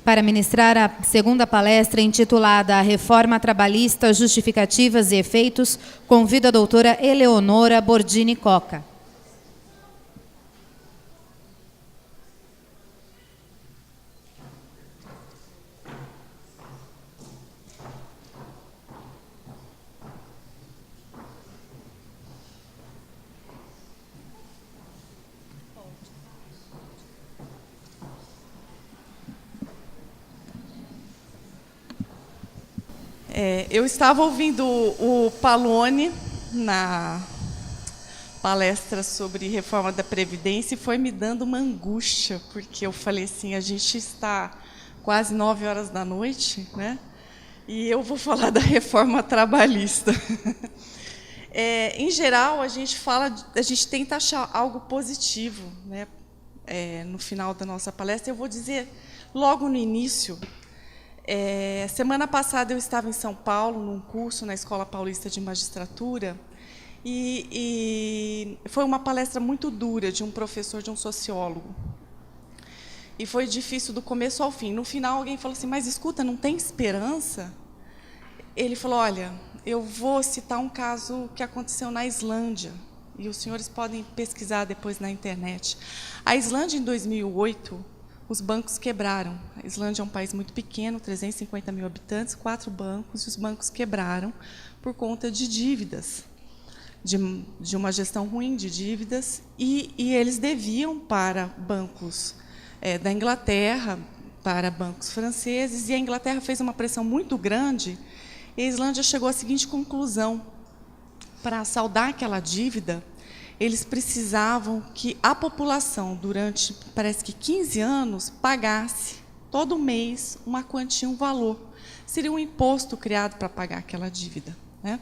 Para ministrar a segunda palestra intitulada A Reforma Trabalhista, Justificativas e Efeitos, convido a doutora Eleonora Bordini Coca. Eu estava ouvindo o Palone na palestra sobre reforma da Previdência e foi me dando uma angústia, porque eu falei assim, a gente está quase 9 horas da noite, né? E eu vou falar da reforma trabalhista. Em geral, a gente tenta achar algo positivo, né? No final da nossa palestra. Eu vou dizer logo no início. Semana passada eu estava em São Paulo, num curso na Escola Paulista de Magistratura, e foi uma palestra muito dura de um professor, de um sociólogo. E foi difícil do começo ao fim. No final, alguém falou assim, mas escuta, não tem esperança? Ele falou, olha, eu vou citar um caso que aconteceu na Islândia, e os senhores podem pesquisar depois na internet. A Islândia, em 2008, os bancos quebraram. A Islândia é um país muito pequeno, 350 mil habitantes, 4 bancos, e os bancos quebraram por conta de dívidas, de uma gestão ruim de dívidas, e eles deviam para bancos da Inglaterra, para bancos franceses, e a Inglaterra fez uma pressão muito grande, e a Islândia chegou à seguinte conclusão: para saldar aquela dívida, eles precisavam que a população, durante, parece que 15 anos, pagasse todo mês uma quantia, um valor. Seria um imposto criado para pagar aquela dívida, né?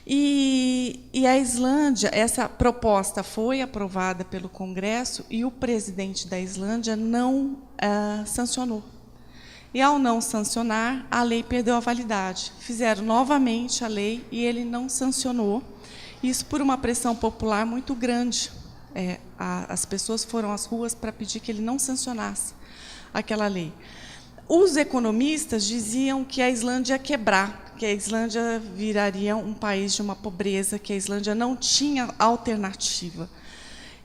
E a Islândia, essa proposta foi aprovada pelo Congresso e o presidente da Islândia não sancionou. E, ao não sancionar, a lei perdeu a validade. Fizeram novamente a lei e ele não sancionou. Isso por uma pressão popular muito grande. As pessoas foram às ruas para pedir que ele não sancionasse aquela lei. Os economistas diziam que a Islândia ia quebrar, que a Islândia viraria um país de uma pobreza, que a Islândia não tinha alternativa.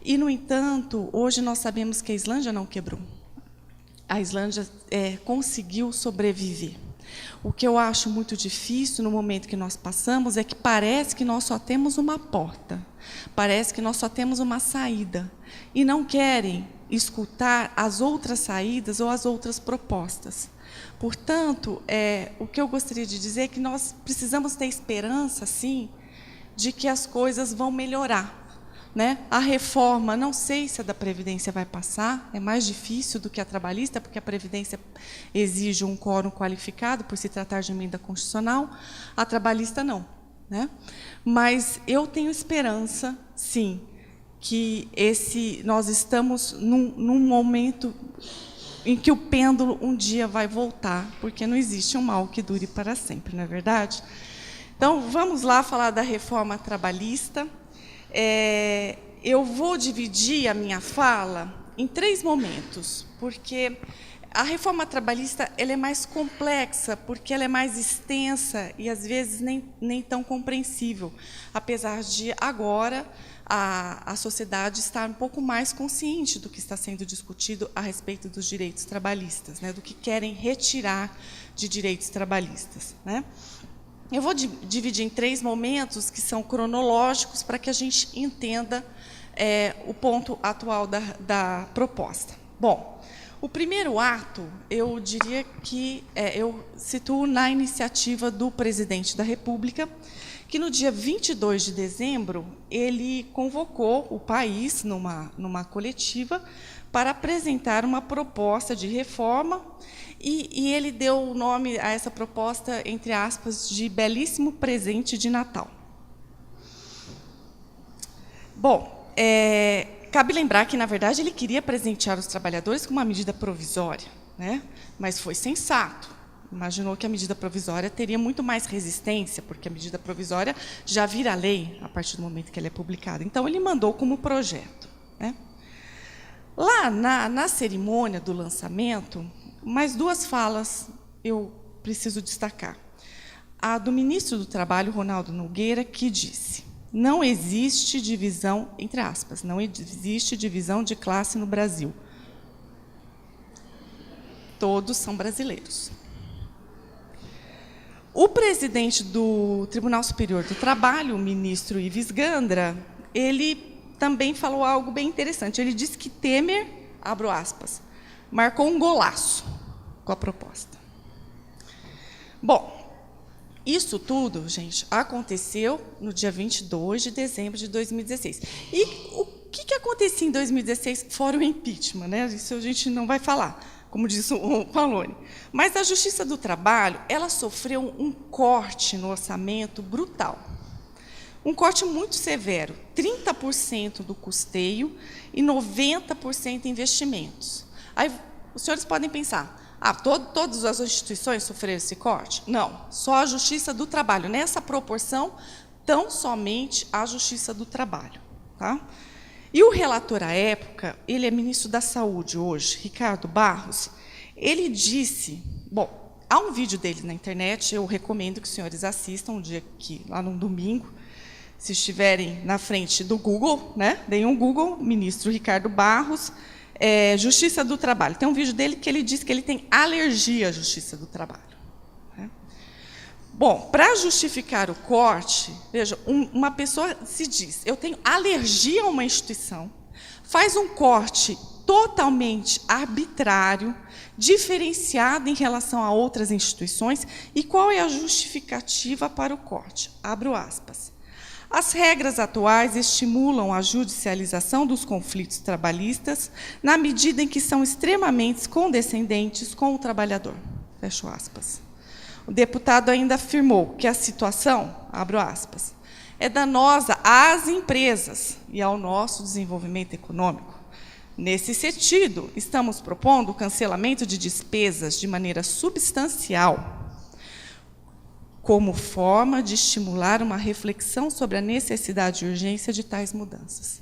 E, no entanto, hoje nós sabemos que a Islândia não quebrou. A Islândia conseguiu sobreviver. O que eu acho muito difícil no momento que nós passamos é que parece que nós só temos uma porta, parece que nós só temos uma saída, e não querem escutar as outras saídas ou as outras propostas. Portanto, o que eu gostaria de dizer é que nós precisamos ter esperança, sim, de que as coisas vão melhorar. Né? A reforma, não sei se a da Previdência vai passar, é mais difícil do que a trabalhista, porque a Previdência exige um quórum qualificado, por se tratar de emenda constitucional, a trabalhista não. Né? Mas eu tenho esperança, sim, que nós estamos num momento em que o pêndulo um dia vai voltar, porque não existe um mal que dure para sempre, não é verdade? Então, vamos lá falar da reforma trabalhista. Eu vou dividir a minha fala em 3 momentos, porque a reforma trabalhista ela é mais complexa, porque ela é mais extensa e, às vezes, nem tão compreensível, apesar de, agora, a sociedade estar um pouco mais consciente do que está sendo discutido a respeito dos direitos trabalhistas, né, do que querem retirar de direitos trabalhistas. Né? Eu vou dividir em 3 momentos que são cronológicos para que a gente entenda o ponto atual da proposta. Bom, o primeiro ato, eu diria que eu situo na iniciativa do presidente da República, que no dia 22 de dezembro, ele convocou o país numa coletiva para apresentar uma proposta de reforma, e ele deu o nome a essa proposta, entre aspas, de belíssimo presente de Natal. Bom, cabe lembrar que, na verdade, ele queria presentear os trabalhadores com uma medida provisória, né? Mas foi sensato. Imaginou que a medida provisória teria muito mais resistência, porque a medida provisória já vira lei a partir do momento que ela é publicada. Então, ele mandou como projeto. Né? Lá na cerimônia do lançamento, mais duas falas eu preciso destacar. A do ministro do Trabalho, Ronaldo Nogueira, que disse: não existe divisão, entre aspas, não existe divisão de classe no Brasil. Todos são brasileiros. O presidente do Tribunal Superior do Trabalho, o ministro Ives Gandra, ele também falou algo bem interessante. Ele disse que Temer, abro aspas, marcou um golaço com a proposta. Bom, isso tudo, gente, aconteceu no dia 22 de dezembro de 2016. E o que acontecia em 2016 fora o impeachment, né? Isso a gente não vai falar, como disse o Paloni. Mas a Justiça do Trabalho, ela sofreu um corte no orçamento brutal. Um corte muito severo, 30% do custeio e 90% em investimentos. Aí os senhores podem pensar, todas as instituições sofreram esse corte? Não, só a Justiça do Trabalho. Nessa proporção, tão somente a Justiça do Trabalho. Tá? E o relator, à época, ele é ministro da Saúde hoje, Ricardo Barros, ele disse... Bom, há um vídeo dele na internet, eu recomendo que os senhores assistam um dia aqui, lá no domingo, se estiverem na frente do Google, né? Deem um Google, ministro Ricardo Barros, Justiça do Trabalho. Tem um vídeo dele que ele diz que ele tem alergia à Justiça do Trabalho. Né? Bom, para justificar o corte, veja, uma pessoa se diz, eu tenho alergia a uma instituição, faz um corte totalmente arbitrário, diferenciado em relação a outras instituições, e qual é a justificativa para o corte? Abro aspas. As regras atuais estimulam a judicialização dos conflitos trabalhistas na medida em que são extremamente condescendentes com o trabalhador. Fecho aspas. O deputado ainda afirmou que a situação, abro aspas, é danosa às empresas e ao nosso desenvolvimento econômico. Nesse sentido, estamos propondo o cancelamento de despesas de maneira substancial, como forma de estimular uma reflexão sobre a necessidade e urgência de tais mudanças.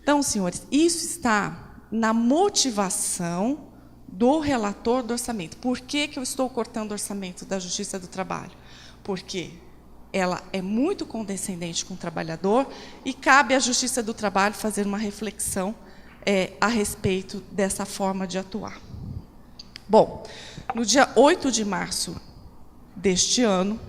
Então, senhores, isso está na motivação do relator do orçamento. Por que eu estou cortando o orçamento da Justiça do Trabalho? Porque ela é muito condescendente com o trabalhador e cabe à Justiça do Trabalho fazer uma reflexão a respeito dessa forma de atuar. Bom, no dia 8 de março deste ano,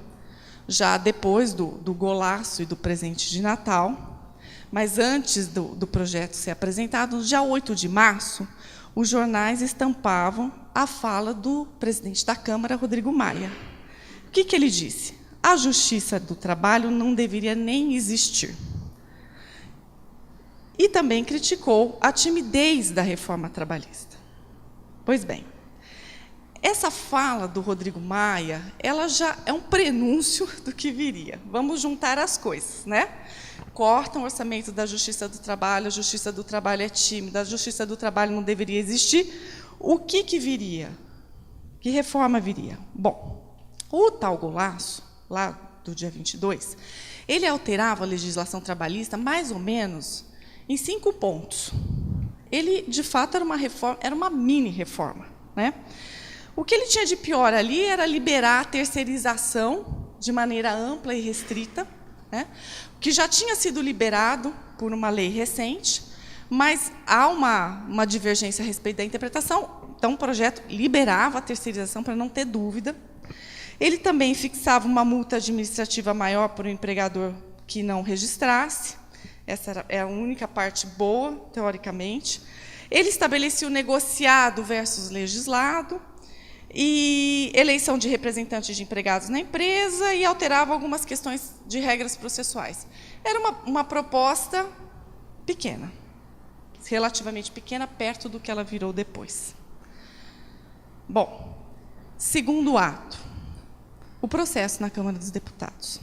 já depois do golaço e do presente de Natal, mas antes do projeto ser apresentado, no dia 8 de março, os jornais estampavam a fala do presidente da Câmara, Rodrigo Maia. O que ele disse? A Justiça do Trabalho não deveria nem existir. E também criticou a timidez da reforma trabalhista. Pois bem, essa fala do Rodrigo Maia, ela já é um prenúncio do que viria. Vamos juntar as coisas, né? Cortam o orçamento da Justiça do Trabalho, a Justiça do Trabalho é tímida, a Justiça do Trabalho não deveria existir. O que viria? Que reforma viria? Bom, o tal golaço, lá do dia 22, ele alterava a legislação trabalhista mais ou menos em 5 pontos. Ele, de fato, era uma reforma, era uma mini-reforma, né? O que ele tinha de pior ali era liberar a terceirização de maneira ampla e restrita, né? Que já tinha sido liberado por uma lei recente, mas há uma divergência a respeito da interpretação, então o projeto liberava a terceirização para não ter dúvida. Ele também fixava uma multa administrativa maior para o empregador que não registrasse. Essa é a única parte boa, teoricamente. Ele estabelecia o negociado versus legislado, e eleição de representantes de empregados na empresa, e alterava algumas questões de regras processuais. Era uma proposta pequena, relativamente pequena, perto do que ela virou depois. Bom, segundo ato, o processo na Câmara dos Deputados.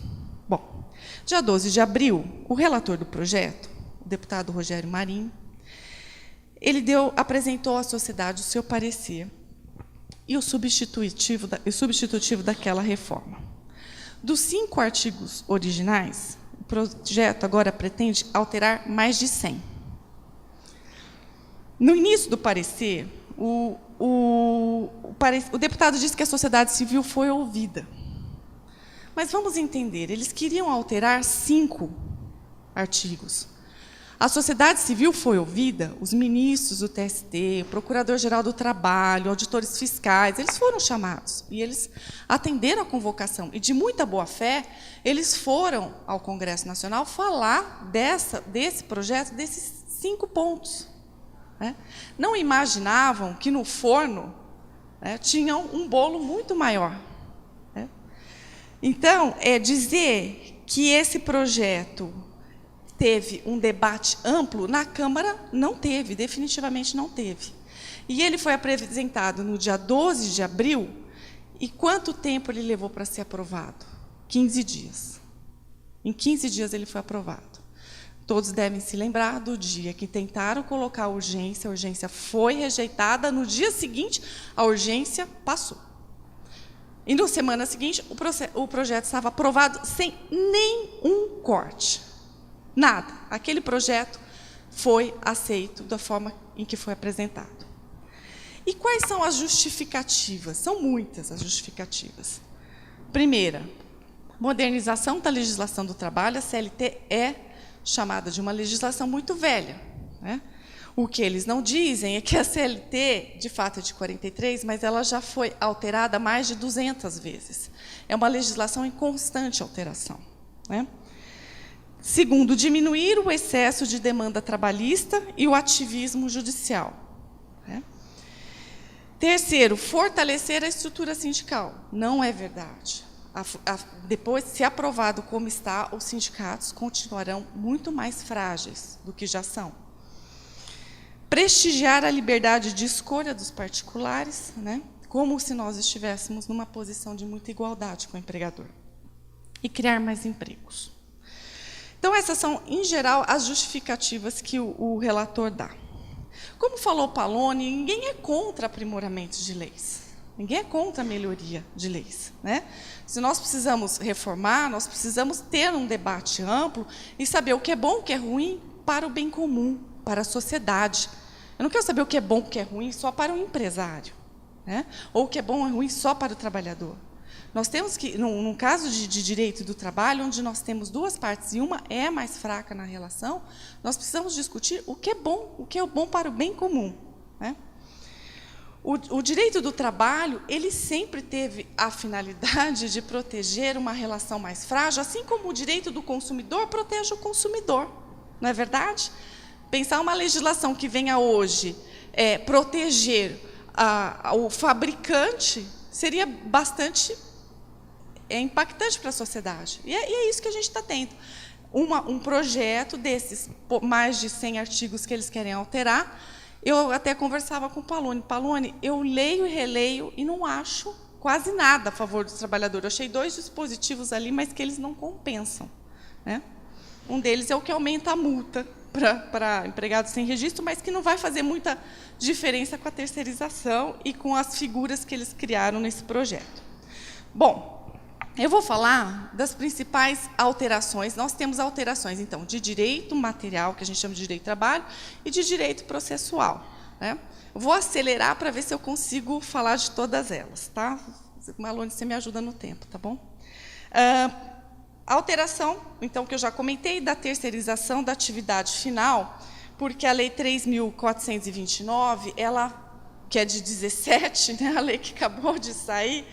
Bom, dia 12 de abril, o relator do projeto, o deputado Rogério Marinho, ele apresentou à sociedade o seu parecer e o substitutivo daquela reforma. Dos 5 artigos originais, o projeto agora pretende alterar mais de 100. No início do parecer, o o deputado disse que a sociedade civil foi ouvida. Mas vamos entender, eles queriam alterar 5 artigos. A sociedade civil foi ouvida, os ministros do TST, o Procurador-Geral do Trabalho, auditores fiscais, eles foram chamados e eles atenderam a convocação. E, de muita boa-fé, eles foram ao Congresso Nacional falar desse projeto, desses 5 pontos. Né? Não imaginavam que no forno, né, tinham um bolo muito maior. Né? Então, dizer que esse projeto teve um debate amplo, na Câmara não teve, definitivamente não teve. E ele foi apresentado no dia 12 de abril, e quanto tempo ele levou para ser aprovado? 15 dias. Em 15 dias ele foi aprovado. Todos devem se lembrar do dia que tentaram colocar a urgência foi rejeitada, no dia seguinte a urgência passou. E na semana seguinte o projeto estava aprovado sem nenhum corte. Nada. Aquele projeto foi aceito da forma em que foi apresentado. E quais são as justificativas? São muitas as justificativas. Primeira, modernização da legislação do trabalho. A CLT é chamada de uma legislação muito velha. Né? O que eles não dizem é que a CLT, de fato, é de 43, mas ela já foi alterada mais de 200 vezes. É uma legislação em constante alteração. Né? Segundo, diminuir o excesso de demanda trabalhista e o ativismo judicial. Né? Terceiro, fortalecer a estrutura sindical. Não é verdade. Depois, se aprovado como está, os sindicatos continuarão muito mais frágeis do que já são. Prestigiar a liberdade de escolha dos particulares, né? Como se nós estivéssemos numa posição de muita igualdade com o empregador. E criar mais empregos. Então, essas são, em geral, as justificativas que o relator dá. Como falou Pallone, ninguém é contra aprimoramento de leis. Ninguém é contra a melhoria de leis. Né? Se nós precisamos reformar, nós precisamos ter um debate amplo e saber o que é bom, o que é ruim, para o bem comum, para a sociedade. Eu não quero saber o que é bom, o que é ruim, só para o empresário. Né? Ou o que é bom ou ruim só para o trabalhador. Nós temos que, num caso de direito do trabalho, onde nós temos 2 partes e uma é mais fraca na relação, nós precisamos discutir o que é bom para o bem comum. Né? O direito do trabalho, ele sempre teve a finalidade de proteger uma relação mais frágil, assim como o direito do consumidor protege o consumidor. Não é verdade? Pensar uma legislação que venha hoje proteger o fabricante seria bastante impactante para a sociedade. E é isso que a gente está tendo. Um projeto desses, mais de 100 artigos que eles querem alterar, eu até conversava com o Pallone. Pallone, eu leio e releio e não acho quase nada a favor dos trabalhadores. Eu achei 2 dispositivos ali, mas que eles não compensam. Né? Um deles é o que aumenta a multa para empregados sem registro, mas que não vai fazer muita diferença com a terceirização e com as figuras que eles criaram nesse projeto. Bom, eu vou falar das principais alterações. Nós temos alterações, então, de direito material, que a gente chama de direito do trabalho, e de direito processual. Né? Eu vou acelerar para ver se eu consigo falar de todas elas. Tá? Malone, você me ajuda no tempo, tá bom? A alteração, então, que eu já comentei, da terceirização da atividade final, porque a Lei 3.429, ela, que é de 17, né, a lei que acabou de sair,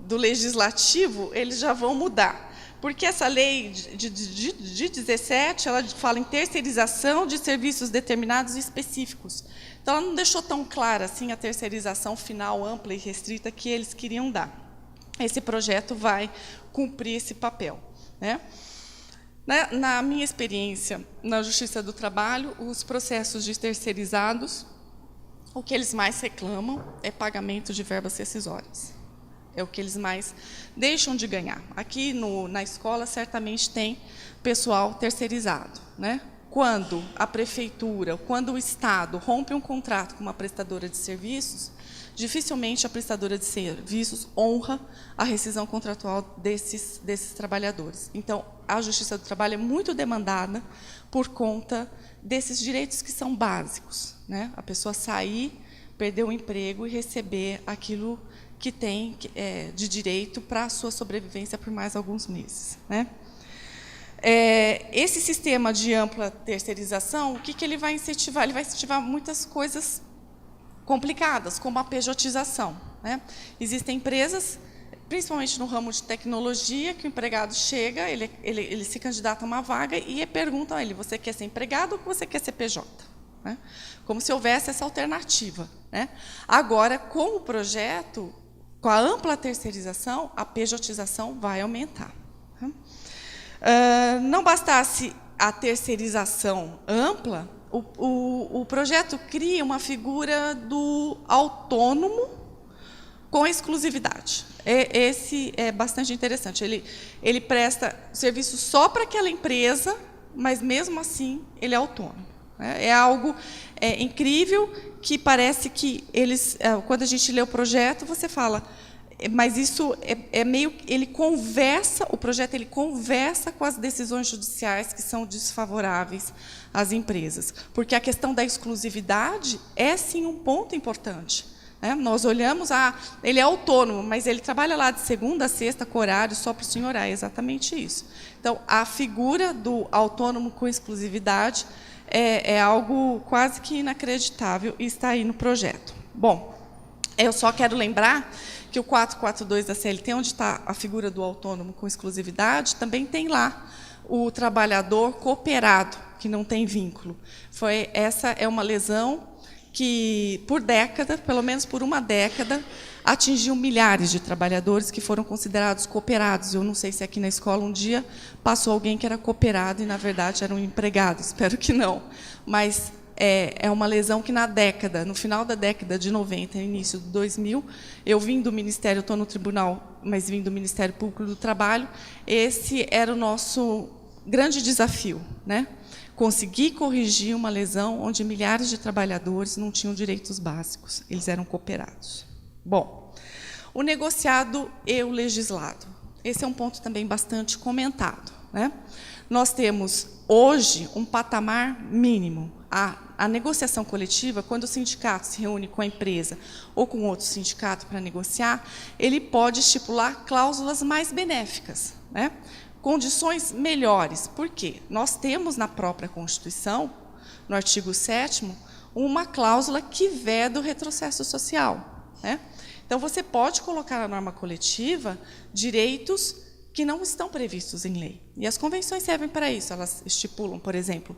do Legislativo, eles já vão mudar. Porque essa lei de 17, ela fala em terceirização de serviços determinados e específicos. Então, ela não deixou tão clara assim a terceirização final, ampla e restrita que eles queriam dar. Esse projeto vai cumprir esse papel. Né? Na minha experiência na Justiça do Trabalho, os processos de terceirizados, o que eles mais reclamam é pagamento de verbas rescisórias. É o que eles mais deixam de ganhar. Aqui na escola, certamente, tem pessoal terceirizado. Né? quando a prefeitura, quando o Estado rompe um contrato com uma prestadora de serviços, dificilmente a prestadora de serviços honra a rescisão contratual desses trabalhadores. Então, a Justiça do Trabalho é muito demandada por conta desses direitos que são básicos, né? A pessoa sair, perder o emprego e receber aquilo que tem de direito para a sua sobrevivência por mais alguns meses, né? Esse sistema de ampla terceirização, o que ele vai incentivar? Ele vai incentivar muitas coisas complicadas, como a pejotização, né? Existem empresas, principalmente no ramo de tecnologia, que o empregado chega, ele se candidata a uma vaga e perguntam a ele, você quer ser empregado ou você quer ser PJ? Né? Como se houvesse essa alternativa, né? Agora, com o projeto, com a ampla terceirização, a pejotização vai aumentar. Não bastasse a terceirização ampla, o projeto cria uma figura do autônomo com exclusividade. Esse é bastante interessante. Ele presta serviço só para aquela empresa, mas, mesmo assim, ele é autônomo. É algo incrível, que parece que quando a gente lê o projeto, você fala, mas isso meio, o projeto conversa com as decisões judiciais que são desfavoráveis às empresas, porque a questão da exclusividade é, sim, um ponto importante, né? Nós olhamos, ele é autônomo, mas ele trabalha lá de segunda a sexta com horário só para o senhorar, é exatamente isso. Então, a figura do autônomo com exclusividade é algo quase que inacreditável e está aí no projeto. Bom, eu só quero lembrar que o 442 da CLT, onde está a figura do autônomo com exclusividade, também tem lá o trabalhador cooperado, que não tem vínculo. Essa é uma lesão que, por década, pelo menos por uma década, atingiu milhares de trabalhadores que foram considerados cooperados. Eu não sei se aqui na escola um dia passou alguém que era cooperado e, na verdade, era um empregado. Espero que não. Mas é uma lesão que, no final da década de 90, início de 2000, eu vim do Ministério, estou no tribunal, mas vim do Ministério Público do Trabalho, esse era o nosso grande desafio, né? Conseguir corrigir uma lesão onde milhares de trabalhadores não tinham direitos básicos, eles eram cooperados. Bom, o negociado e o legislado. Esse é um ponto também bastante comentado, né? Nós temos, hoje, um patamar mínimo. A negociação coletiva, quando o sindicato se reúne com a empresa ou com outro sindicato para negociar, ele pode estipular cláusulas mais benéficas, né? Condições melhores. Por quê? Nós temos na própria Constituição, no artigo 7º, uma cláusula que veda o retrocesso social, né? Então, você pode colocar na norma coletiva direitos que não estão previstos em lei. E as convenções servem para isso. Elas estipulam, por exemplo,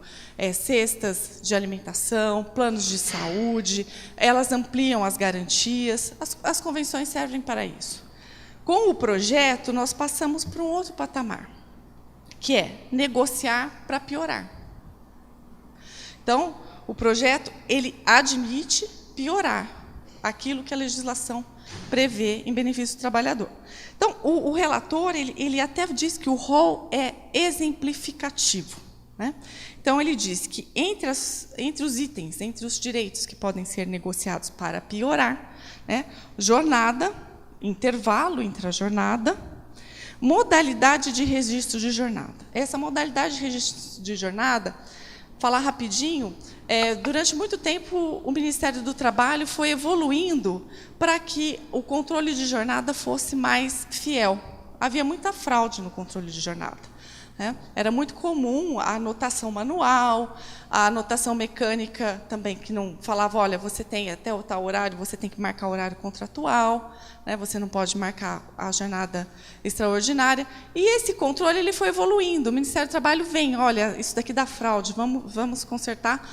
cestas de alimentação, planos de saúde, elas ampliam as garantias. As convenções servem para isso. Com o projeto, nós passamos para um outro patamar, que é negociar para piorar. Então, o projeto ele admite piorar aquilo que a legislação prevê em benefício do trabalhador. Então, o relator ele até diz que o rol é exemplificativo, né? Então, ele diz que entre os itens, entre os direitos que podem ser negociados para piorar, né, jornada, intervalo entre a jornada, modalidade de registro de jornada. Essa modalidade de registro de jornada, falar rapidinho, durante muito tempo o Ministério do Trabalho foi evoluindo para que o controle de jornada fosse mais fiel. Havia muita fraude no controle de jornada, né? Era muito comum a anotação manual, a anotação mecânica também, que não falava, olha, você tem até o tal horário, você tem que marcar o horário contratual, né? Você não pode marcar a jornada extraordinária. E esse controle ele foi evoluindo. O Ministério do Trabalho vem, olha, isso daqui dá fraude, vamos consertar.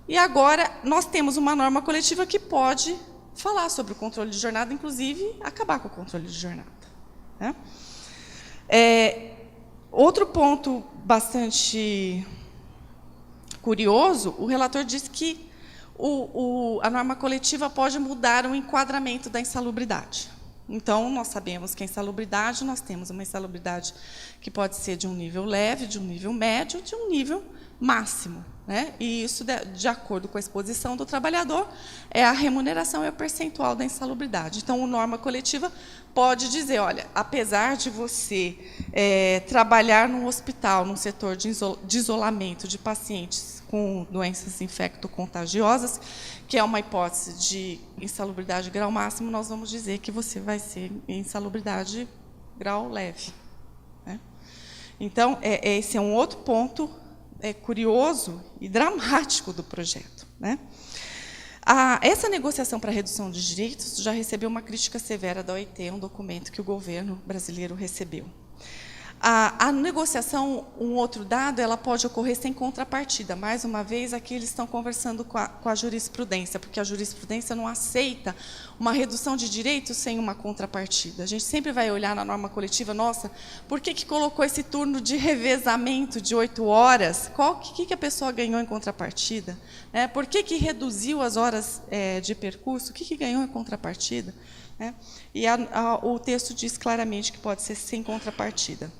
E agora nós temos uma norma coletiva que pode falar sobre o controle de jornada, inclusive acabar com o controle de jornada, né? Outro ponto bastante curioso, o relator diz que a norma coletiva pode mudar o enquadramento da insalubridade. Então, nós sabemos que a insalubridade, nós temos uma insalubridade que pode ser de um nível leve, de um nível médio, de um nível máximo, né? E isso, de acordo com a exposição do trabalhador, é a remuneração e o percentual da insalubridade. Então, a norma coletiva pode dizer, olha, apesar de você trabalhar num hospital, num setor de isolamento de pacientes com doenças infecto-contagiosas, que é uma hipótese de insalubridade grau máximo, nós vamos dizer que você vai ser insalubridade grau leve, né? Então, esse é um outro ponto curioso e dramático do projeto, né? Essa negociação para redução de direitos já recebeu uma crítica severa da OIT, um documento que o governo brasileiro recebeu. A negociação, um outro dado, ela pode ocorrer sem contrapartida. Mais uma vez, aqui eles estão conversando com a jurisprudência, porque a jurisprudência não aceita uma redução de direitos sem uma contrapartida. A gente sempre vai olhar na norma coletiva, nossa, por que colocou esse turno de revezamento de 8 horas? O que a pessoa ganhou em contrapartida? Por que reduziu as horas de percurso? O que ganhou em contrapartida? E o texto diz claramente que pode ser sem contrapartida.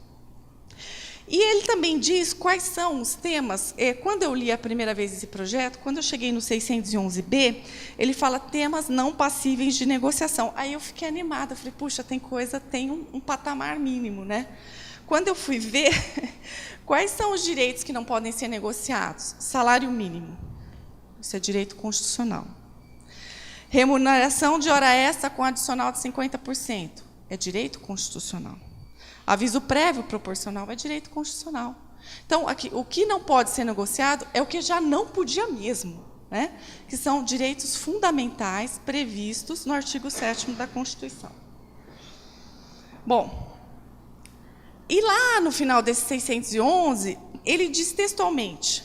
E ele também diz quais são os temas. Quando eu li a primeira vez esse projeto, quando eu cheguei no 611B, ele fala temas não passíveis de negociação. Aí eu fiquei animada, falei, puxa, tem um patamar mínimo, né? Quando eu fui ver quais são os direitos que não podem ser negociados, salário mínimo, isso é direito constitucional. Remuneração de hora extra com adicional de 50%, é direito constitucional. Aviso prévio proporcional é direito constitucional. Então, aqui, o que não pode ser negociado é o que já não podia mesmo, né? Que são direitos fundamentais previstos no artigo 7º da Constituição. Bom, e lá no final desse 611, ele diz textualmente,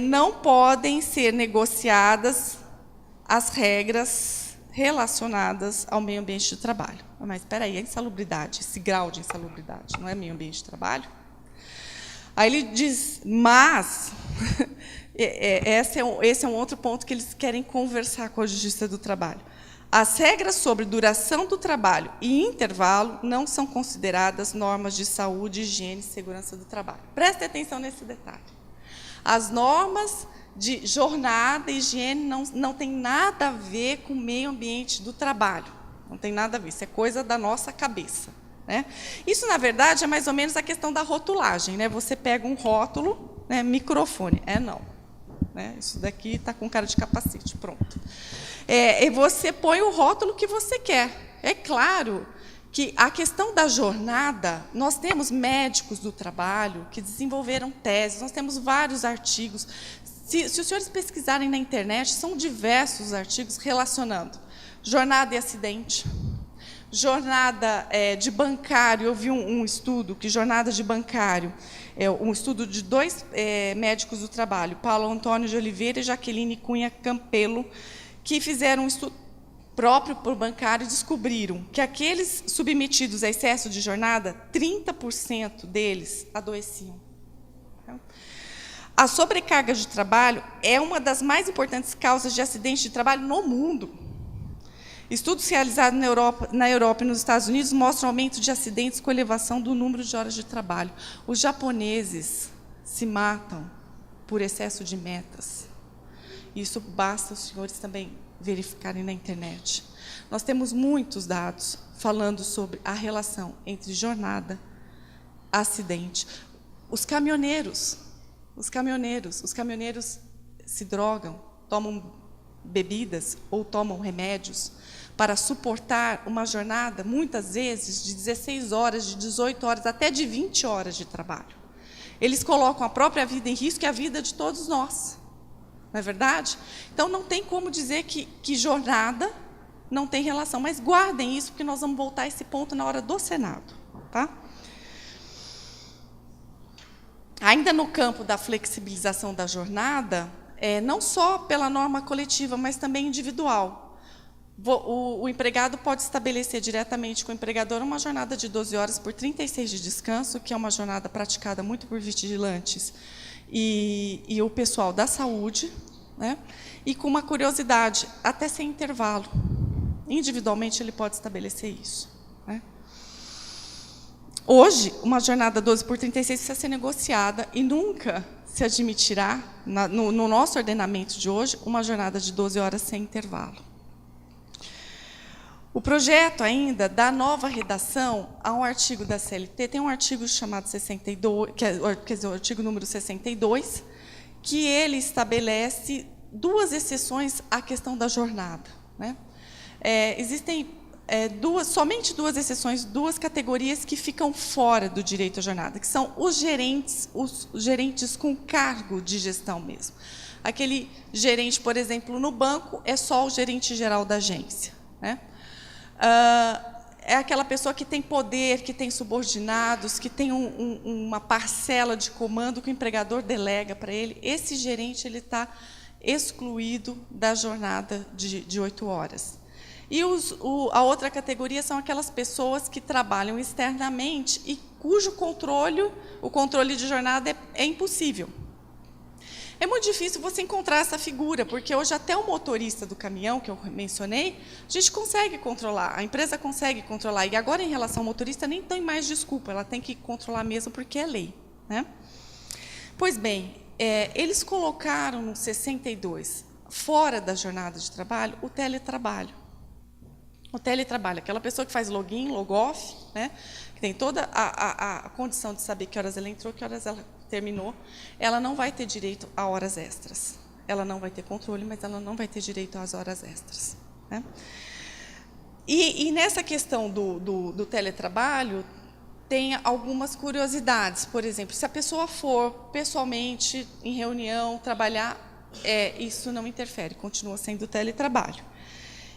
não podem ser negociadas as regras relacionadas ao meio ambiente de trabalho. Mas espera aí, a insalubridade, esse grau de insalubridade, não é meio ambiente de trabalho? Aí ele diz, mas, esse é um outro ponto que eles querem conversar com a Justiça do Trabalho. As regras sobre duração do trabalho e intervalo não são consideradas normas de saúde, higiene e segurança do trabalho. Preste atenção nesse detalhe. As normas de jornada e higiene não tem nada a ver com o meio ambiente do trabalho. Não tem nada a ver, isso é coisa da nossa cabeça, né? Isso, na verdade, é mais ou menos a questão da rotulagem, né? Você pega um rótulo, né, microfone, não. Né? Isso daqui está com cara de capacete, pronto. E você põe o rótulo que você quer. É claro que a questão da jornada, nós temos médicos do trabalho que desenvolveram teses, nós temos vários artigos. Se os senhores pesquisarem na internet, são diversos artigos relacionando jornada e acidente, jornada de bancário. Eu vi um estudo que jornada de bancário, um estudo de 2 médicos do trabalho, Paulo Antônio de Oliveira e Jaqueline Cunha Campelo, que fizeram um estudo próprio por bancário e descobriram que aqueles submetidos a excesso de jornada, 30% deles adoeciam. A sobrecarga de trabalho é uma das mais importantes causas de acidentes de trabalho no mundo. Estudos realizados na Europa e nos Estados Unidos mostram aumento de acidentes com elevação do número de horas de trabalho. Os japoneses se matam por excesso de metas. Isso basta os senhores também verificarem na internet. Nós temos muitos dados falando sobre a relação entre jornada, acidente. Os caminhoneiros se drogam, tomam bebidas ou tomam remédios para suportar uma jornada, muitas vezes, de 16 horas, de 18 horas, até de 20 horas de trabalho. Eles colocam a própria vida em risco e a vida de todos nós. Não é verdade? Então, não tem como dizer que jornada não tem relação. Mas guardem isso, porque nós vamos voltar a esse ponto na hora do Senado. Tá? Ainda no campo da flexibilização da jornada, não só pela norma coletiva, mas também individual. O empregado pode estabelecer diretamente com o empregador uma jornada de 12 horas por 36 de descanso, que é uma jornada praticada muito por vigilantes e o pessoal da saúde, né? E com uma curiosidade, até sem intervalo. Individualmente, ele pode estabelecer isso, né? Hoje, uma jornada 12 por 36 precisa ser negociada e nunca se admitirá, no nosso ordenamento de hoje, uma jornada de 12 horas sem intervalo. O projeto ainda da nova redação a um artigo da CLT, tem um artigo chamado 62, quer dizer, o artigo número 62, que ele estabelece duas exceções à questão da jornada, né? Existem somente duas exceções, duas categorias que ficam fora do direito à jornada, que são os gerentes com cargo de gestão mesmo. Aquele gerente, por exemplo, no banco, é só o gerente geral da agência, né? É aquela pessoa que tem poder, que tem subordinados, que tem uma parcela de comando que o empregador delega para ele. Esse gerente ele está excluído da jornada de 8 horas. E a outra categoria são aquelas pessoas que trabalham externamente e cujo o controle de jornada é impossível. É muito difícil você encontrar essa figura, porque hoje até o motorista do caminhão, que eu mencionei, a gente consegue controlar, a empresa consegue controlar. E agora, em relação ao motorista, nem tem mais desculpa, ela tem que controlar mesmo porque é lei, né? Pois bem, eles colocaram no 62, fora da jornada de trabalho, o teletrabalho. O teletrabalho, aquela pessoa que faz login, logoff, né, que tem toda a condição de saber que horas ela entrou, que horas ela terminou, ela não vai ter direito a horas extras. Ela não vai ter controle, mas ela não vai ter direito às horas extras, né? E nessa questão do teletrabalho, tem algumas curiosidades. Por exemplo, se a pessoa for pessoalmente em reunião, trabalhar, isso não interfere, continua sendo teletrabalho.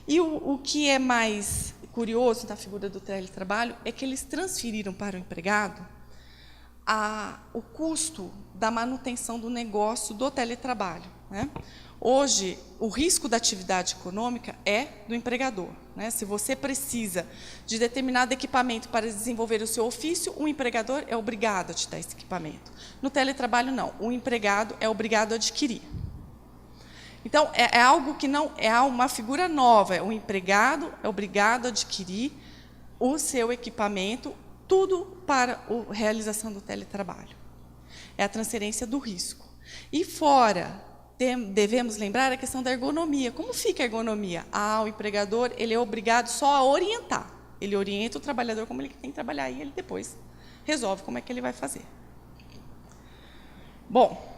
E o que é mais curioso na figura do teletrabalho é que eles transferiram para o empregado o custo da manutenção do negócio do teletrabalho, né? Hoje, o risco da atividade econômica é do empregador, né? Se você precisa de determinado equipamento para desenvolver o seu ofício, o empregador é obrigado a te dar esse equipamento. No teletrabalho, não. O empregado é obrigado a adquirir. Então, é algo que não é uma figura nova. O empregado é obrigado a adquirir o seu equipamento, tudo para a realização do teletrabalho. É a transferência do risco. E fora, devemos lembrar a questão da ergonomia. Como fica a ergonomia? O empregador ele é obrigado só a orientar. Ele orienta o trabalhador como ele tem que trabalhar e ele depois resolve como é que ele vai fazer. Bom,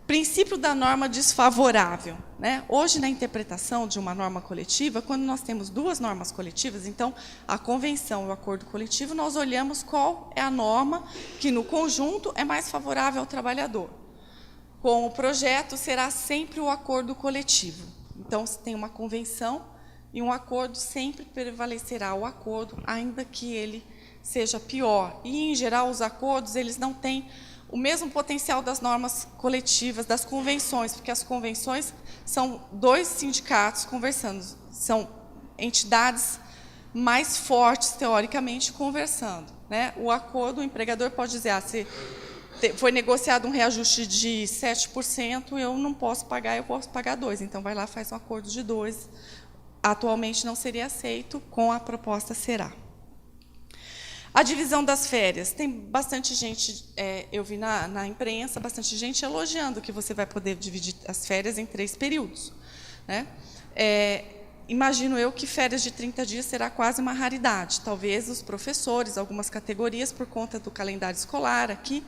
princípio da norma desfavorável, né? Hoje, na interpretação de uma norma coletiva, quando nós temos duas normas coletivas, então, a convenção e o acordo coletivo, nós olhamos qual é a norma que, no conjunto, é mais favorável ao trabalhador. Com o projeto, será sempre o acordo coletivo. Então, se tem uma convenção e um acordo, sempre prevalecerá o acordo, ainda que ele seja pior. E, em geral, os acordos eles não têm o mesmo potencial das normas coletivas, das convenções, porque as convenções são dois sindicatos conversando, são entidades mais fortes, teoricamente, conversando, né? O acordo, o empregador pode dizer, se foi negociado um reajuste de 7%, eu não posso pagar, eu posso pagar 2%. Então, vai lá, faz um acordo de 2%. Atualmente não seria aceito, com a proposta será. A divisão das férias. Tem bastante gente, eu vi na imprensa, bastante gente elogiando que você vai poder dividir as férias em 3 períodos, né? Imagino eu que férias de 30 dias será quase uma raridade. Talvez os professores, algumas categorias, por conta do calendário escolar aqui,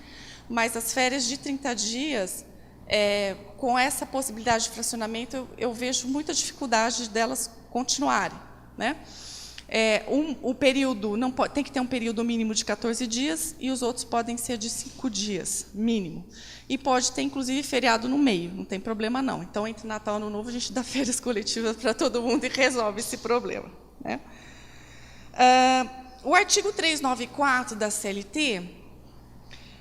mas as férias de 30 dias, com essa possibilidade de fracionamento, eu vejo muita dificuldade delas continuarem, né? O período tem que ter um período mínimo de 14 dias e os outros podem ser de 5 dias, mínimo. E pode ter, inclusive, feriado no meio, não tem problema, não. Então, entre Natal e Ano Novo, a gente dá férias coletivas para todo mundo e resolve esse problema, né? O artigo 394 da CLT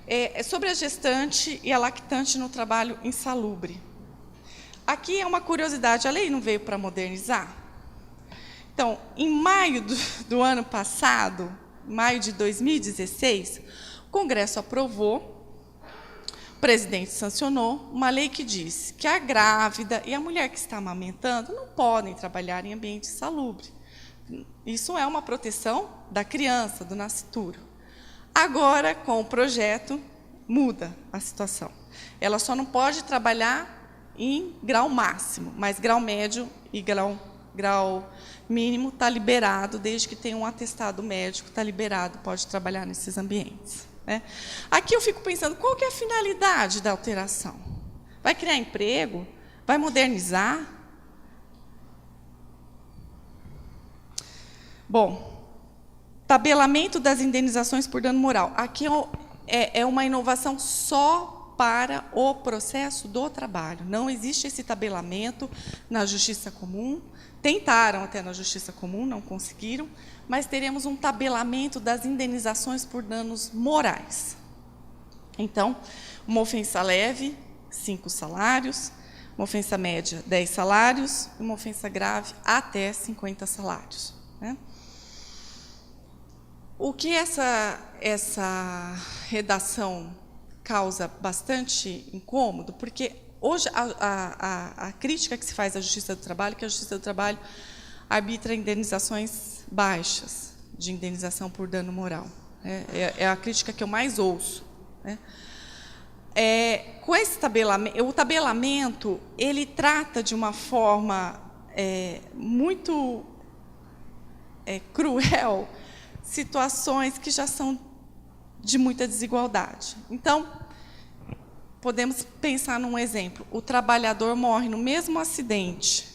é sobre a gestante e a lactante no trabalho insalubre. Aqui é uma curiosidade, a lei não veio para modernizar? Então, em maio do ano passado, maio de 2016, o Congresso aprovou, o presidente sancionou, uma lei que diz que a grávida e a mulher que está amamentando não podem trabalhar em ambiente insalubre. Isso é uma proteção da criança, do nascituro. Agora, com o projeto, muda a situação. Ela só não pode trabalhar em grau máximo, mas grau médio e grau mínimo está liberado, desde que tenha um atestado médico, está liberado, pode trabalhar nesses ambientes. Né? Aqui eu fico pensando, qual que é a finalidade da alteração? Vai criar emprego? Vai modernizar? Bom, tabelamento das indenizações por dano moral. Aqui é uma inovação só para o processo do trabalho. Não existe esse tabelamento na Justiça Comum. Tentaram até na Justiça Comum, não conseguiram, mas teremos um tabelamento das indenizações por danos morais. Então, uma ofensa leve, 5 salários, uma ofensa média, 10 salários, e uma ofensa grave, até 50 salários. Né? O que essa redação causa bastante incômodo, porque hoje a crítica que se faz à Justiça do Trabalho é que a Justiça do Trabalho arbitra indenizações baixas de indenização por dano moral. É a crítica que eu mais ouço. Né? Com esse tabelamento, o tabelamento ele trata de uma forma muito cruel situações que já são de muita desigualdade. Então, podemos pensar num exemplo. O trabalhador morre no mesmo acidente.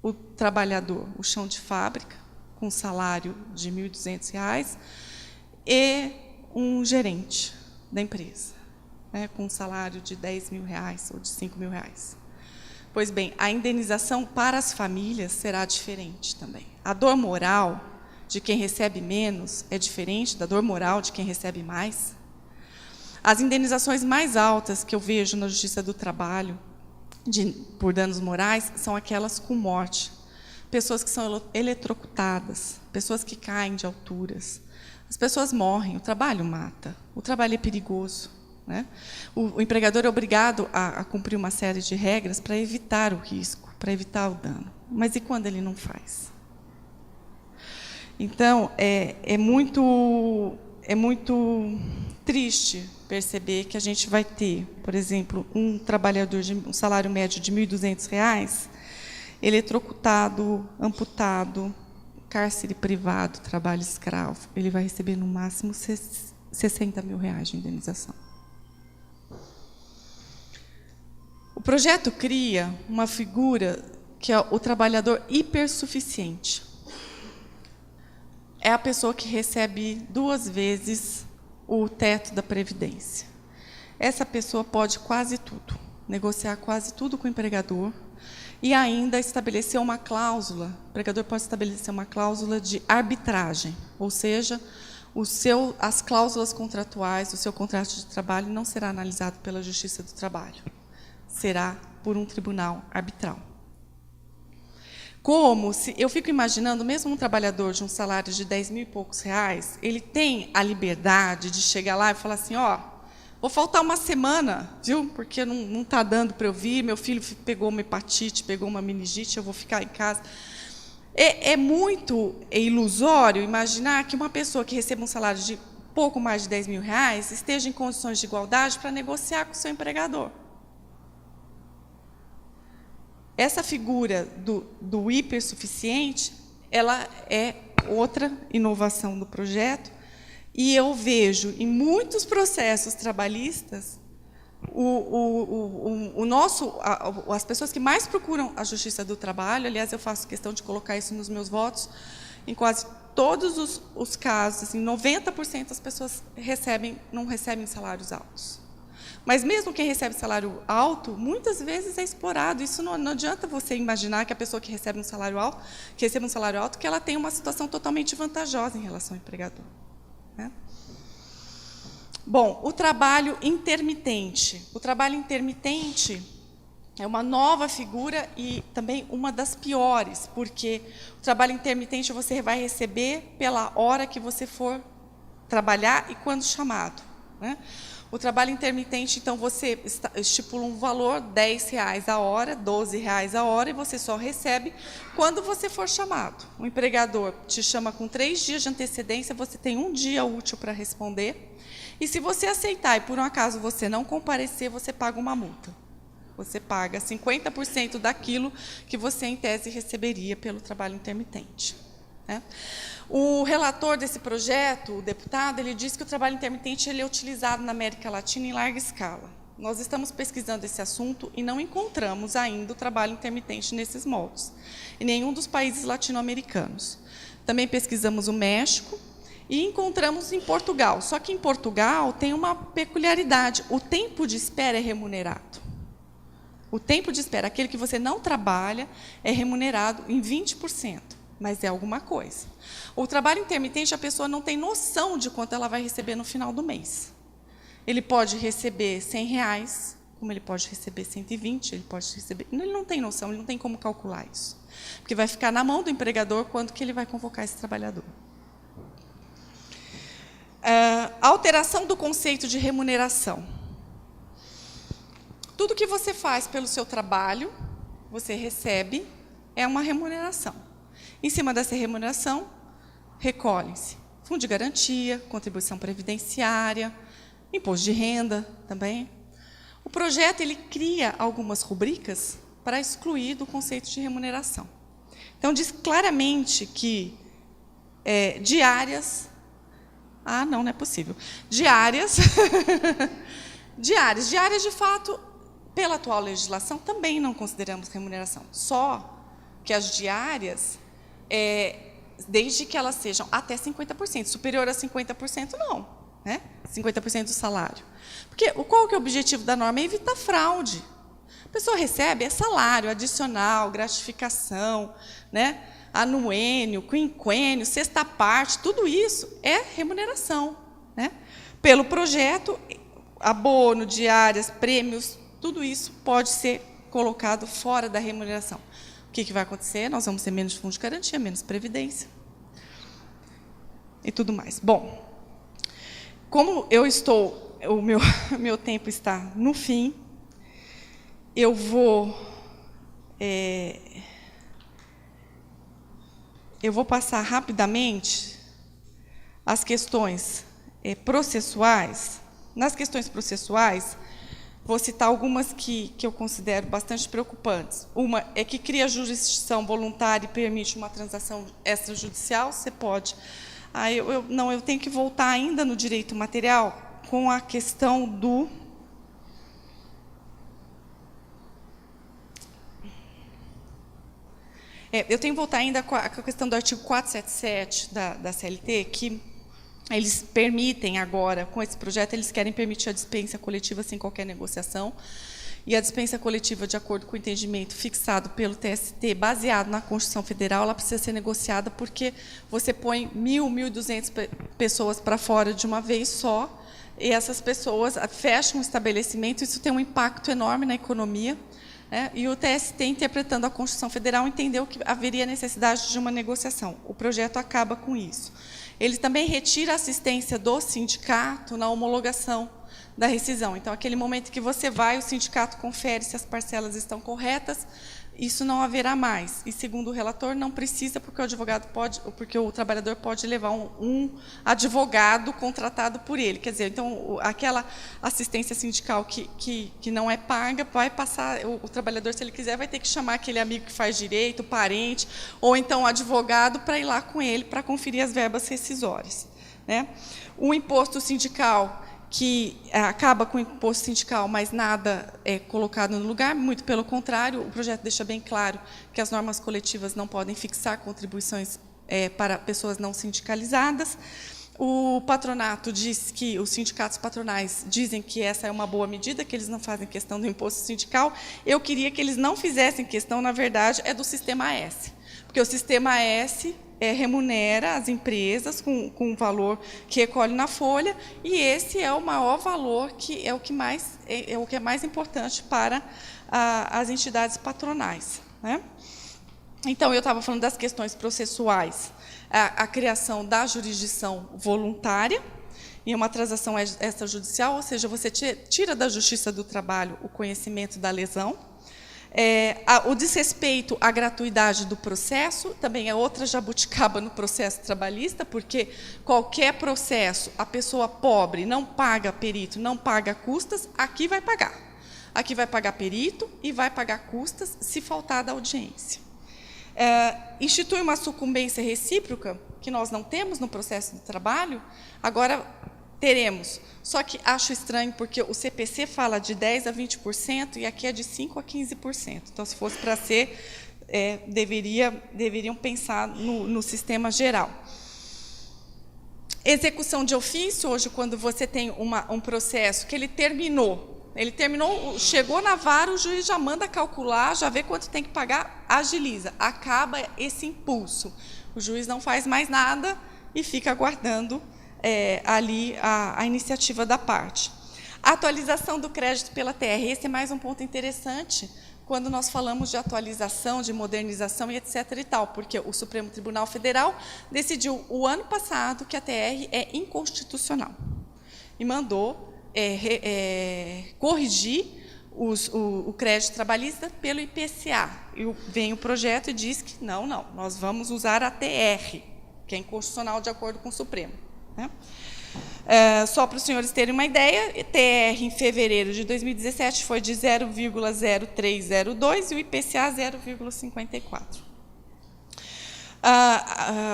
O trabalhador, o chão de fábrica, com salário de R$ 1.200, e um gerente da empresa, né, com um salário de R$10.000 ou de R$5.000. Pois bem, a indenização para as famílias será diferente também. A dor moral de quem recebe menos é diferente da dor moral de quem recebe mais. As indenizações mais altas que eu vejo na Justiça do Trabalho por danos morais são aquelas com morte. Pessoas que são eletrocutadas, pessoas que caem de alturas. As pessoas morrem, o trabalho mata, o trabalho é perigoso. Né? O empregador é obrigado a cumprir uma série de regras para evitar o risco, para evitar o dano. Mas e quando ele não faz? Então, é muito triste perceber que a gente vai ter, por exemplo, um trabalhador de um salário médio de R$ 1.200, eletrocutado, amputado, cárcere privado, trabalho escravo. Ele vai receber, no máximo, R$60 mil de indenização. O projeto cria uma figura que é o trabalhador hipersuficiente. É a pessoa que recebe 2 vezes o teto da Previdência. Essa pessoa pode quase tudo, negociar quase tudo com o empregador e ainda estabelecer uma cláusula. O empregador pode estabelecer uma cláusula de arbitragem, ou seja, as cláusulas contratuais do seu contrato de trabalho não será analisado pela Justiça do Trabalho, será por um tribunal arbitral. Como se, eu fico imaginando, mesmo um trabalhador de um salário de 10 mil e poucos reais, ele tem a liberdade de chegar lá e falar assim, vou faltar uma semana, viu? Porque não está dando para eu vir, meu filho pegou uma hepatite, pegou uma meningite, eu vou ficar em casa. É muito ilusório imaginar que uma pessoa que receba um salário de pouco mais de 10 mil reais esteja em condições de igualdade para negociar com o seu empregador. Essa figura do hipersuficiente, ela é outra inovação do projeto, e eu vejo em muitos processos trabalhistas as pessoas que mais procuram a Justiça do Trabalho, aliás, eu faço questão de colocar isso nos meus votos, em quase todos os casos, assim, 90% das pessoas não recebem salários altos. Mas mesmo quem recebe salário alto, muitas vezes é explorado. Isso não adianta você imaginar que a pessoa que recebe um salário alto, que ela tem uma situação totalmente vantajosa em relação ao empregador. Né? Bom, o trabalho intermitente. O trabalho intermitente é uma nova figura e também uma das piores, porque o trabalho intermitente você vai receber pela hora que você for trabalhar e quando chamado. Né? O trabalho intermitente, então, você estipula um valor, R$10 a hora, R$12 a hora, e você só recebe quando você for chamado. O empregador te chama com 3 dias de antecedência, você tem 1 dia útil para responder, E se você aceitar e, por um acaso, você não comparecer, você paga uma multa. Você paga 50% daquilo que você, em tese, receberia pelo trabalho intermitente. Né? O relator desse projeto, o deputado, ele disse que o trabalho intermitente ele é utilizado na América Latina em larga escala. Nós estamos pesquisando esse assunto e não encontramos ainda o trabalho intermitente nesses moldes, em nenhum dos países latino-americanos. Também pesquisamos o México e encontramos em Portugal. Só que em Portugal tem uma peculiaridade, o tempo de espera é remunerado. O tempo de espera, aquele que você não trabalha, é remunerado em 20%, mas é alguma coisa. O trabalho intermitente, a pessoa não tem noção de quanto ela vai receber no final do mês. Ele pode receber R$100, como ele pode receber 120, ele pode receber... Ele não tem noção, ele não tem como calcular isso. Porque vai ficar na mão do empregador quando que ele vai convocar esse trabalhador. A alteração do conceito de remuneração. Tudo que você faz pelo seu trabalho, você recebe, é uma remuneração. Em cima dessa remuneração, recolhem-se fundo de garantia, contribuição previdenciária, imposto de renda também. O projeto ele cria algumas rubricas para excluir do conceito de remuneração. Então, diz claramente que diárias... Ah, não é possível. Diárias, diárias, de fato, pela atual legislação, também não consideramos remuneração. Só que as diárias, desde que elas sejam até 50%, superior a 50%, não. Né? 50% do salário. Porque qual que é o objetivo da norma? É evitar fraude. A pessoa recebe salário adicional, gratificação, né? Anuênio, quinquênio, sexta parte, tudo isso é remuneração. Né? Pelo projeto, abono, diárias, prêmios, tudo isso pode ser colocado fora da remuneração. O que vai acontecer? Nós vamos ter menos fundo de garantia, menos previdência e tudo mais. Bom, como o meu tempo está no fim, eu vou passar rapidamente as questões processuais. Nas questões processuais, vou citar algumas que eu considero bastante preocupantes. Uma é que cria jurisdição voluntária e permite uma transação extrajudicial, você pode... eu tenho que voltar ainda no direito material com a questão do... eu tenho que voltar ainda com a questão do artigo 477 da CLT, que eles permitem agora, com esse projeto, eles querem permitir a dispensa coletiva sem qualquer negociação. E a dispensa coletiva, de acordo com o entendimento fixado pelo TST, baseado na Constituição Federal, ela precisa ser negociada porque você põe 1.200 pessoas para fora de uma vez só, e essas pessoas fecham o estabelecimento, isso tem um impacto enorme na economia. E o TST, interpretando a Constituição Federal, entendeu que haveria necessidade de uma negociação. O projeto acaba com isso. Ele também retira a assistência do sindicato na homologação da rescisão. Então, aquele momento que você vai, o sindicato confere se as parcelas estão corretas, isso não haverá mais. E, segundo o relator, não precisa, porque o trabalhador pode levar um advogado contratado por ele. Quer dizer, então, aquela assistência sindical que não é paga, vai passar, o trabalhador, se ele quiser, vai ter que chamar aquele amigo que faz direito, parente, ou então um advogado para ir lá com ele para conferir as verbas rescisórias. Né? O imposto sindical, que acaba com o imposto sindical, mas nada é colocado no lugar, muito pelo contrário, o projeto deixa bem claro que as normas coletivas não podem fixar contribuições para pessoas não sindicalizadas. O patronato diz que, os sindicatos patronais dizem que essa é uma boa medida, que eles não fazem questão do imposto sindical. Eu queria que eles não fizessem questão, na verdade, do Sistema S, porque o Sistema S remunera as empresas com o valor que recolhe na folha, e esse é o maior valor, que é o que é mais importante para as entidades patronais. Né? Então, eu estava falando das questões processuais, a criação da jurisdição voluntária e uma transação extrajudicial, ou seja, você tira da Justiça do Trabalho o conhecimento da lesão. O desrespeito à gratuidade do processo também é outra jabuticaba no processo trabalhista, porque qualquer processo, a pessoa pobre não paga perito, não paga custas, aqui vai pagar. Aqui vai pagar perito e vai pagar custas se faltar da audiência. Institui uma sucumbência recíproca, que nós não temos no processo de trabalho, agora teremos. Só que acho estranho, porque o CPC fala de 10% a 20%, e aqui é de 5% a 15%. Então, se fosse para ser, deveriam pensar no sistema geral. Execução de ofício, hoje, quando você tem um processo que ele terminou, chegou na vara, o juiz já manda calcular, já vê quanto tem que pagar, agiliza, acaba esse impulso. O juiz não faz mais nada e fica aguardando ali a iniciativa da parte. A atualização do crédito pela TR, esse é mais um ponto interessante, quando nós falamos de atualização, de modernização e etc. e tal, porque o Supremo Tribunal Federal decidiu o ano passado que a TR é inconstitucional e mandou corrigir o crédito trabalhista pelo IPCA. E vem o projeto e diz que não, nós vamos usar a TR, que é inconstitucional de acordo com o Supremo. Né? Só para os senhores terem uma ideia, TR em fevereiro de 2017 foi de 0,0302 e o IPCA 0,54.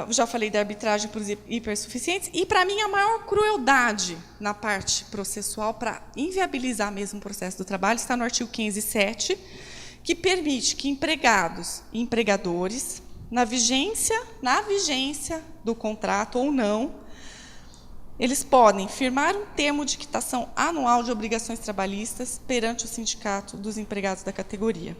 Já falei da arbitragem para os hipersuficientes, e, para mim, a maior crueldade na parte processual, para inviabilizar mesmo o processo do trabalho, está no artigo 507, que permite que empregados e empregadores, na vigência do contrato ou não, eles podem firmar um termo de quitação anual de obrigações trabalhistas perante o sindicato dos empregados da categoria.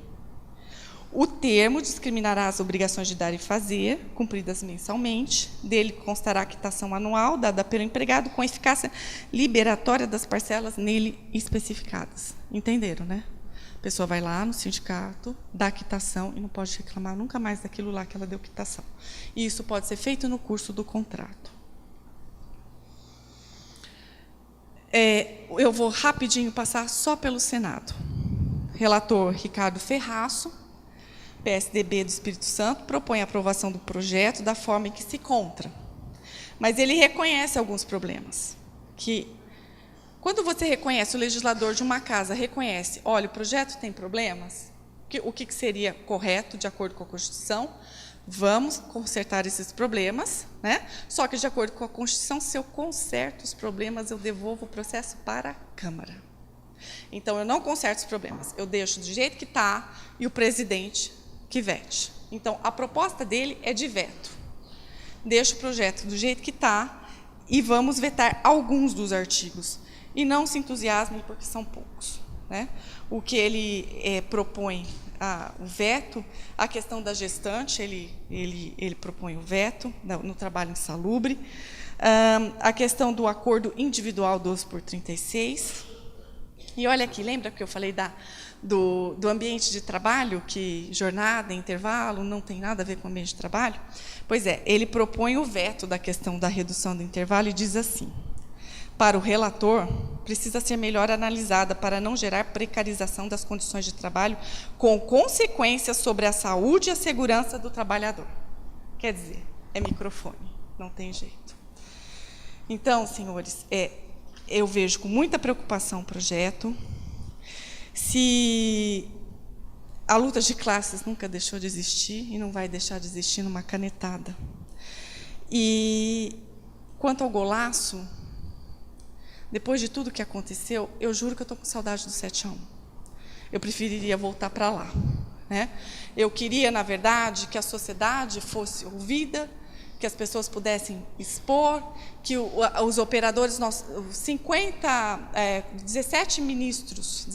O termo discriminará as obrigações de dar e fazer, cumpridas mensalmente. Dele constará a quitação anual dada pelo empregado com eficácia liberatória das parcelas nele especificadas. Entenderam, né? A pessoa vai lá no sindicato, dá a quitação e não pode reclamar nunca mais daquilo lá que ela deu quitação. E isso pode ser feito no curso do contrato. Eu vou rapidinho passar só pelo Senado. Relator Ricardo Ferraço, PSDB do Espírito Santo, propõe a aprovação do projeto da forma em que se encontra. Mas ele reconhece alguns problemas. Que, quando você reconhece, o legislador de uma casa reconhece, olha, o projeto tem problemas, o que seria correto, de acordo com a Constituição? Vamos consertar esses problemas, né? Só que, de acordo com a Constituição, se eu conserto os problemas, eu devolvo o processo para a Câmara. Então, eu não conserto os problemas, eu deixo do jeito que está e o presidente que vete. Então, a proposta dele é de veto. Deixa o projeto do jeito que está e vamos vetar alguns dos artigos. E não se entusiasmem, porque são poucos. Né? O que ele propõe, o veto, a questão da gestante, ele propõe o veto no trabalho insalubre, a questão do acordo individual 12/36. E olha aqui, lembra que eu falei do ambiente de trabalho, que jornada, intervalo, não tem nada a ver com o ambiente de trabalho? Pois é, ele propõe o veto da questão da redução do intervalo e diz assim: para o relator, precisa ser melhor analisada para não gerar precarização das condições de trabalho com consequências sobre a saúde e a segurança do trabalhador. Quer dizer, é microfone, não tem jeito. Então, senhores, eu vejo com muita preocupação o projeto. Se a luta de classes nunca deixou de existir e não vai deixar de existir numa canetada. E quanto ao golaço, depois de tudo que aconteceu, eu juro que eu estou com saudade do 7-1. Eu preferiria voltar para lá. Né? Eu queria, na verdade, que a sociedade fosse ouvida, que as pessoas pudessem expor, que os operadores, 17 ministros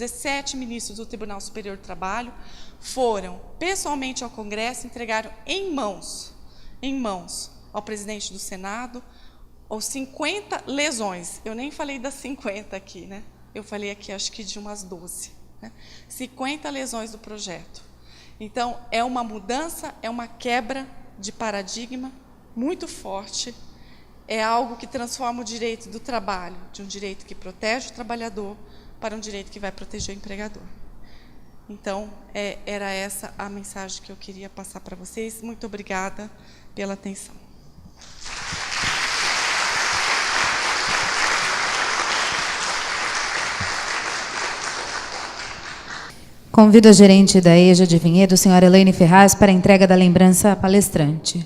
do Tribunal Superior do Trabalho foram pessoalmente ao Congresso, entregaram em mãos ao presidente do Senado, ou 50 lesões. Eu nem falei das 50 aqui, né? Eu falei aqui, acho que de umas 12. Né? 50 lesões do projeto. Então, é uma mudança, é uma quebra de paradigma muito forte, é algo que transforma o direito do trabalho, de um direito que protege o trabalhador, para um direito que vai proteger o empregador. Então, era essa a mensagem que eu queria passar para vocês. Muito obrigada pela atenção. Convido a gerente da EJA de Vinhedo, senhora Elaine Ferraz, para a entrega da lembrança à palestrante.